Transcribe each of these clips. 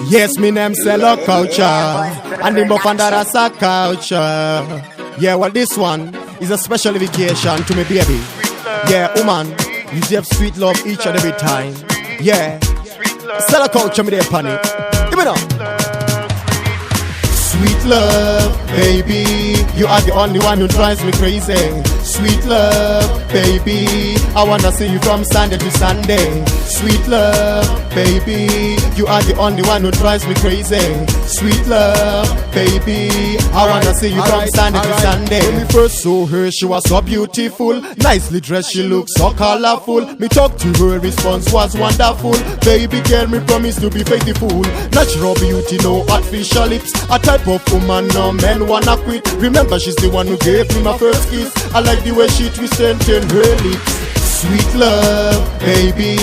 Yes, me name Cello Culture, and the Mofandara culture. Yeah, well, this one is a special vacation to me, baby. Yeah, woman, you deserve sweet love each and every time. Yeah, Cello Culture, me there, panic. Give me now. Sweet love, baby, you are the only one who drives me crazy. Sweet love, baby, I wanna see you from Sunday to Sunday. Sweet love, baby, you are the only one who drives me crazy. Sweet love, baby, I wanna see you from Sunday to Sunday. When we first saw her, she was so beautiful, nicely dressed, she looked so colorful. Me talk to her, response was wonderful. Baby girl, me promise to be faithful. Natural beauty, no artificial lips. A type of woman no men wanna quit. Remember, she's the one who gave me my first kiss. I like the way she twisted and turned her lips. Sweet love, baby,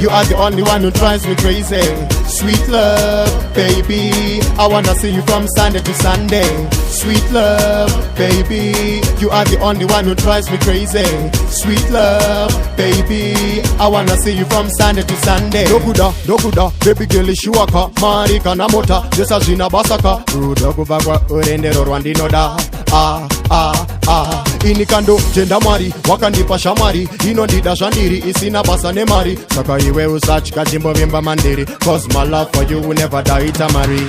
you are the only one who drives me crazy. Sweet love, baby, I wanna see you from Sunday to Sunday. Sweet love, baby, you are the only one who drives me crazy. Sweet love, baby, I wanna see you from Sunday to Sunday. Dokuda, baby girl ishuaka, marika na mota, jesa jina basaka. Udoku bagwa urendero rwandinoda. Inikando jenda mari wakandipa shamari inondida shandiri isina basa ne mari saka iwe usachika jimbo vimba mandiri cause my love for you will never die tamari.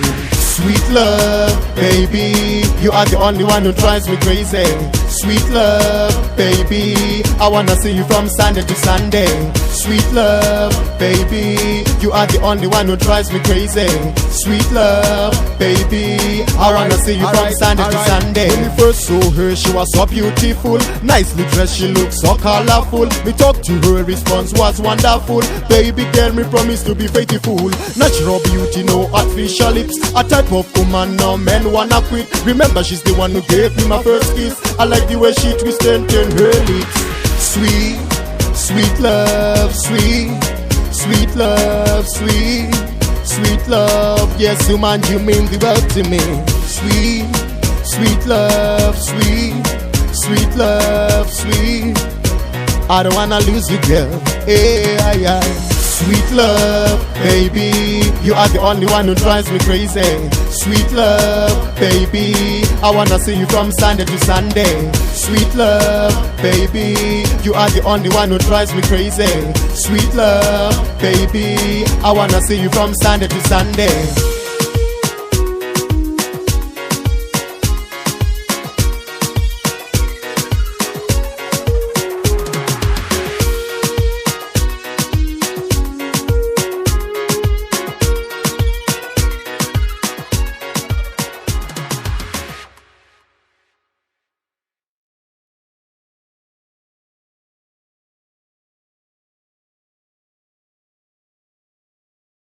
Sweet love, baby, you are the only one who drives me crazy. Sweet love, baby, I wanna see you from Sunday to Sunday. Sweet love, baby, you are the only one who drives me crazy. Sweet love, baby, I wanna see you from Sunday to Sunday. When we first saw her, she was so beautiful, nicely dressed, she looked so colorful. Me talk to her, response was wonderful. Baby girl, me promise to be faithful. Natural beauty, no artificial lips. A type of woman no men wanna quit. Remember, she's the one who gave me my first kiss. I like the way she twisted and turned her lips. Sweet, sweet love, sweet, sweet love, sweet, sweet love. Yes, woman, you mean the world to me. Sweet, sweet love, sweet, sweet love, sweet. I don't wanna lose you, girl. Hey, Sweet love, baby, you are the only one who drives me crazy. Sweet love, baby, I wanna see you from Sunday to Sunday. Sweet love, baby, you are the only one who drives me crazy. Sweet love, baby, I wanna see you from Sunday to Sunday.